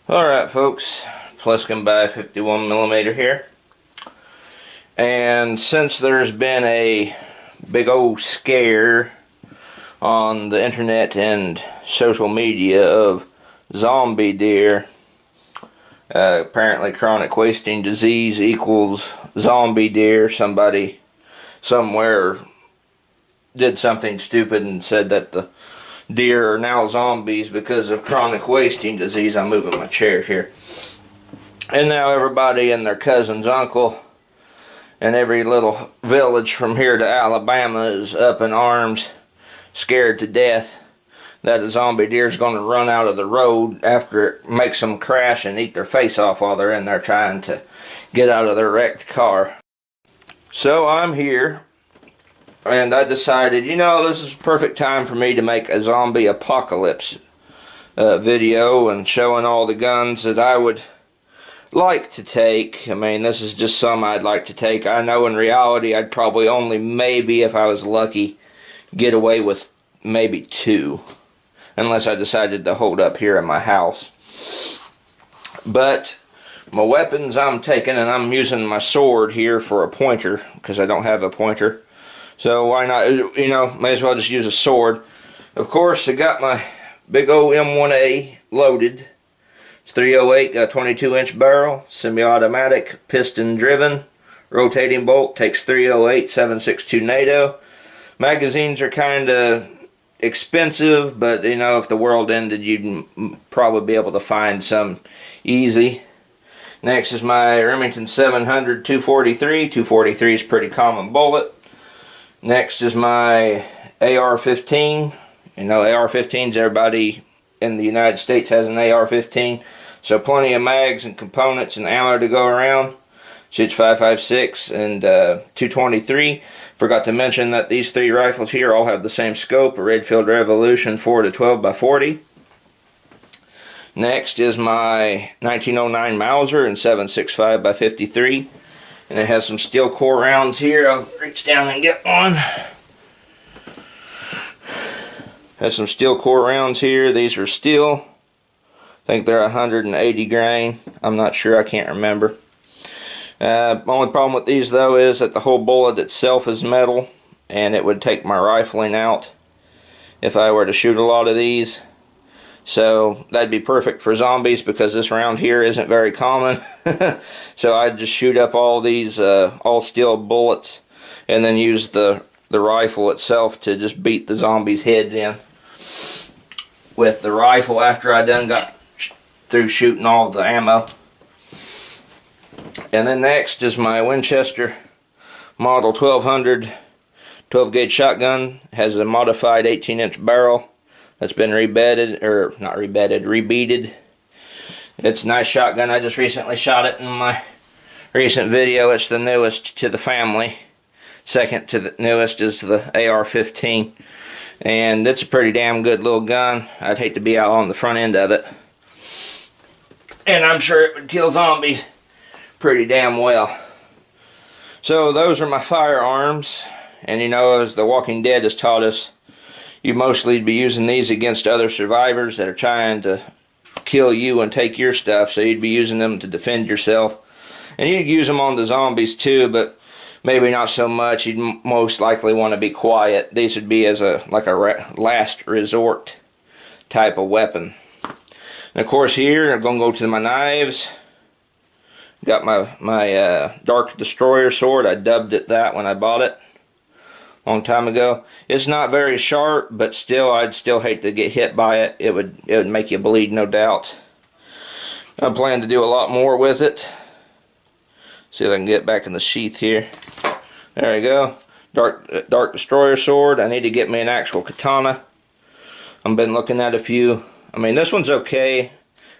Alright folks, Plisken by 51mm here. And since there's been a big old scare on the internet and social media of zombie deer, apparently chronic wasting disease equals zombie deer. Somebody somewhere did something stupid and said that the deer are now zombies because of chronic wasting disease. I'm moving my chair here. And now everybody and their cousin's uncle and every little village from here to Alabama is up in arms, scared to death that a zombie deer is going to run out of the road after it makes them crash and eat their face off while they're in there trying to get out of their wrecked car. So I'm here, and I decided, this is a perfect time for me to make a zombie apocalypse video and showing all the guns that I would like to take. I mean, this is just some I'd like to take. I know in reality I'd probably only, maybe if I was lucky, get away with maybe 2. Unless I decided to hold up here in my house. But my weapons I'm taking, and I'm using my sword here for a pointer because I don't have a pointer. So why not, may as well just use a sword. Of course, I got my big old M1A loaded. It's 308, got a 22-inch barrel, semi-automatic, piston-driven, rotating bolt, takes 308, 7.62 NATO. Magazines are kind of expensive, but if the world ended, you'd probably be able to find some easy. Next is my Remington 700 243. 243 is a pretty common bullet. Next is my AR-15. AR-15s, everybody in the United States has an AR-15, so plenty of mags and components and ammo to go around. Shoots 5.56 and 223. Forgot to mention that these 3 rifles here all have the same scope, a Redfield Revolution 4 to 12 by 40. Next is my 1909 Mauser in 7.65 by 53. And it has some steel core rounds here. I'll reach down and get one. Has some steel core rounds here. These are steel. I think they're 180 grain. I'm not sure. I can't remember. Only problem with these though is that the whole bullet itself is metal, and it would take my rifling out if I were to shoot a lot of these. So that'd be perfect for zombies because this round here isn't very common. So I'd just shoot up all these all steel bullets and then use the rifle itself to just beat the zombies' heads in with the rifle after I done got through shooting all the ammo. And then next is my Winchester Model 1200 12 gauge shotgun. It has a modified 18-inch barrel that's been rebedded, or not rebedded, rebeaded. It's a nice shotgun. I just recently shot it in my recent video. It's the newest to the family. Second to the newest is the AR-15. And it's a pretty damn good little gun. I'd hate to be out on the front end of it. And I'm sure it would kill zombies pretty damn well. So those are my firearms. And as The Walking Dead has taught us, you mostly be using these against other survivors that are trying to kill you and take your stuff, so you'd be using them to defend yourself. And you'd use them on the zombies too, but maybe not so much. You'd most likely want to be quiet. These would be as a last resort type of weapon. And of course here, I'm going to go to my knives. Got my Dark Destroyer sword. I dubbed it that when I bought it a long time ago. It's not very sharp, but still, I'd still hate to get hit by it. It would make you bleed, no doubt. I plan to do a lot more with it. See if I can get back in the sheath here. There we go. Dark Destroyer sword. I need to get me an actual katana. I've been looking at a few. I mean, this one's okay,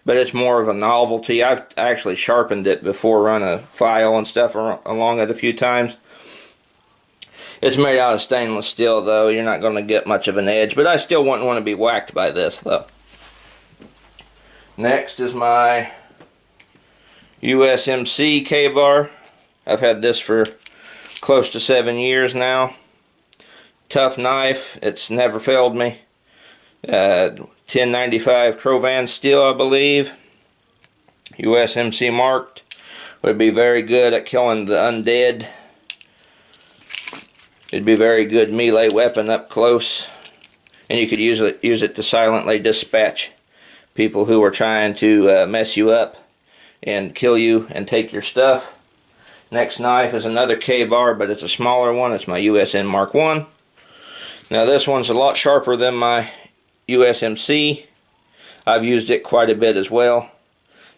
but it's more of a novelty. I've actually sharpened it before, run a file and stuff along it a few times. It's made out of stainless steel though. You're not going to get much of an edge, but I still wouldn't want to be whacked by this though. Next is my USMC K-bar. I've had this for close to 7 years now. Tough knife. It's never failed me. 1095 Crovan steel, I believe. USMC marked. Would be very good at killing the undead. It'd be a very good melee weapon up close. And you could use it to silently dispatch people who are trying to mess you up and kill you and take your stuff. Next knife is another K-bar, but it's a smaller one. It's my USN Mark 1. Now this one's a lot sharper than my USMC. I've used it quite a bit as well.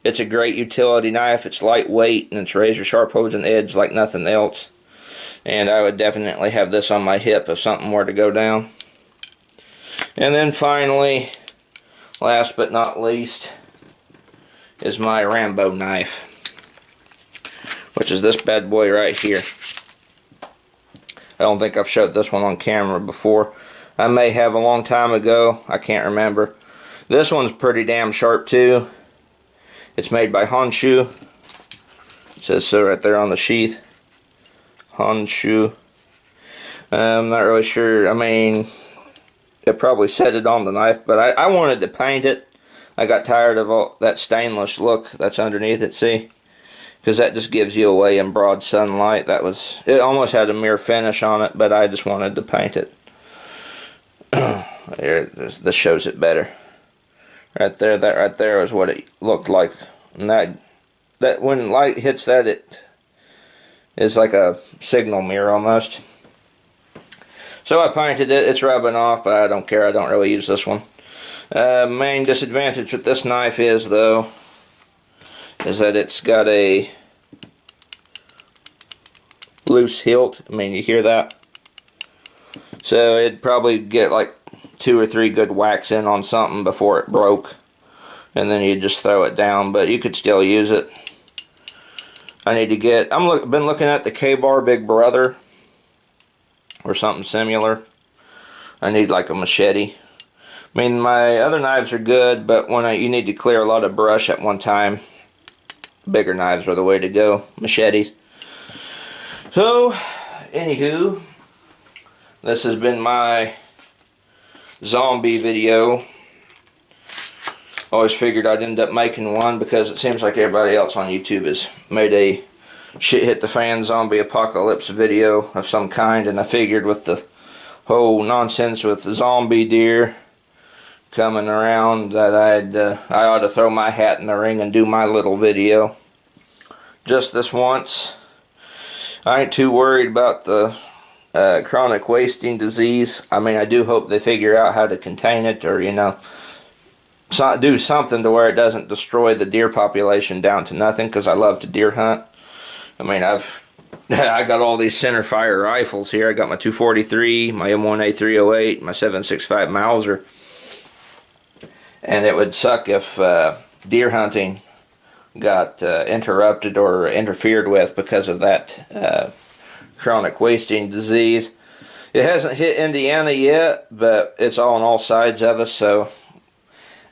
It's a great utility knife. It's lightweight and it's razor sharp, holds an edge like nothing else. And I would definitely have this on my hip if something were to go down. And then finally, last but not least, is my Rambo knife, which is this bad boy right here. I don't think I've showed this one on camera before. I may have a long time ago. I can't remember. This one's pretty damn sharp too. It's made by Honshu. It says so right there on the sheath. Honshu. I'm not really sure. I mean, it probably said it on the knife, but I wanted to paint it. I got tired of all that stainless look that's underneath it, see? Because that just gives you away in broad sunlight. It almost had a mirror finish on it, but I just wanted to paint it. This shows it better. Right there, that right there is what it looked like. And that when light hits that, it is like a signal mirror almost. So I painted it. It's rubbing off, but I don't care. I don't really use this one. Main disadvantage with this knife is, though, is that it's got a loose hilt. I mean, you hear that? So it'd probably get like 2 or 3 good whacks in on something before it broke, and then you'd just throw it down, but you could still use it. I need to get, been looking at the K-bar Big Brother or something similar. I need like a machete. I mean, my other knives are good, but when you need to clear a lot of brush at one time, bigger knives are the way to go. Machetes. So, anywho, this has been my zombie video. Always figured I'd end up making one because it seems like everybody else on YouTube has made a shit hit the fan zombie apocalypse video of some kind, and I figured with the whole nonsense with the zombie deer coming around that I ought to throw my hat in the ring and do my little video. Just this once. I ain't too worried about the chronic wasting disease. I mean, I do hope they figure out how to contain it, or, you know, do something to where it doesn't destroy the deer population down to nothing, because I love to deer hunt. I mean, I got all these centerfire rifles here. I got my 243, my M1A308, my 7.65 Mauser. And it would suck if deer hunting got interrupted or interfered with because of that chronic wasting disease. It hasn't hit Indiana yet, but it's on all sides of us, so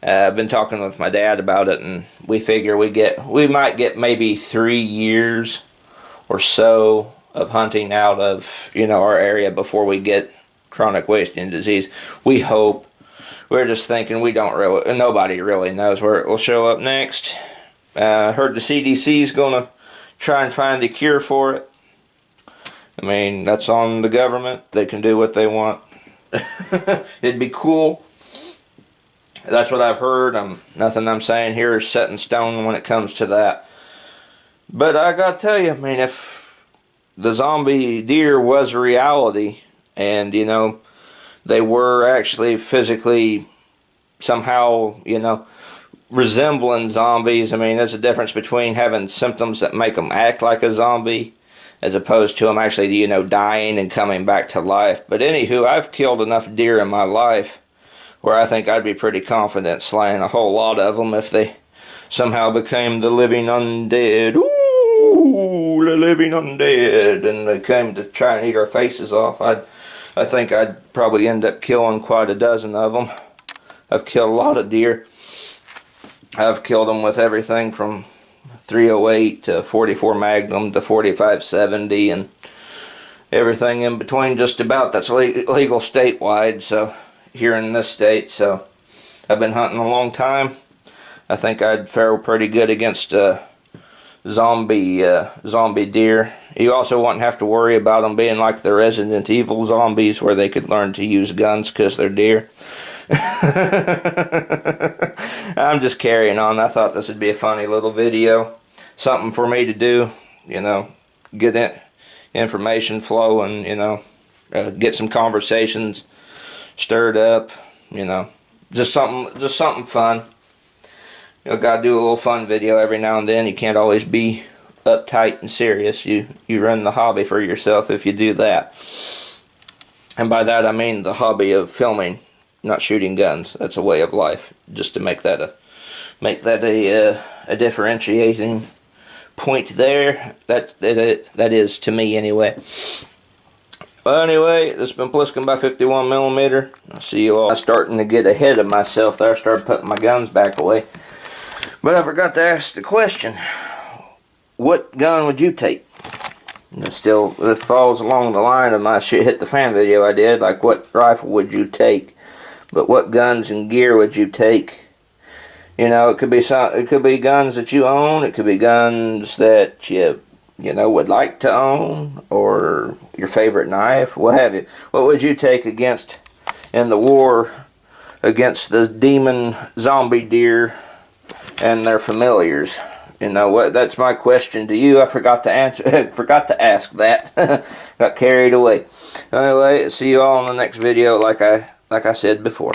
I've been talking with my dad about it, and we figure we might get maybe 3 years or so of hunting out of, you know, our area before we get chronic wasting disease. We hope. We're just thinking nobody really knows where it will show up next. Heard the CDC's gonna try and find a cure for it. I mean, that's on the government. They can do what they want. It'd be cool. That's what I've heard. Nothing I'm saying here is set in stone when it comes to that. But I gotta tell you, I mean, if the zombie deer was a reality, and, you know, they were actually physically somehow, you know, resembling zombies. I mean, there's a difference between having symptoms that make them act like a zombie as opposed to them actually, you know, dying and coming back to life. But anywho, I've killed enough deer in my life where I think I'd be pretty confident slaying a whole lot of them if they somehow became the living undead. Ooh, the living undead. And they came to try and eat our faces off. I think I'd probably end up killing quite a dozen of them. I've killed a lot of deer. I've killed them with everything from 308 to 44 Magnum to 4570 and everything in between, just about, that's legal statewide, so here in this state. So I've been hunting a long time. I think I'd fare pretty good against zombie deer. You also wouldn't have to worry about them being like the Resident Evil zombies, where they could learn to use guns because they're deer. I'm just carrying on. I thought this would be a funny little video, something for me to do, you know, get information flowing, you know, get some conversations stirred up, you know, just something fun. You know, gotta do a little fun video every now and then. You can't always be uptight and serious. You run the hobby for yourself if you do that. And by that I mean the hobby of filming, not shooting guns. That's a way of life. Just to make that a differentiating point there. That is to me anyway. Well, anyway, this has been Plisken by 51mm. I'll see you all. I'm starting to get ahead of myself there. I started putting my guns back away. But I forgot to ask the question, what gun would you take? This falls along the line of my shit hit the fan video I did, like what rifle would you take? But what guns and gear would you take? You know, it could be guns that you own, it could be guns that you know would like to own, or your favorite knife, what have you. What would you take in the war against the demon zombie deer and their familiars? You know what? That's my question to you. I forgot to answer. Forgot to ask that. Got carried away. Anyway, see you all in the next video. Like I said before.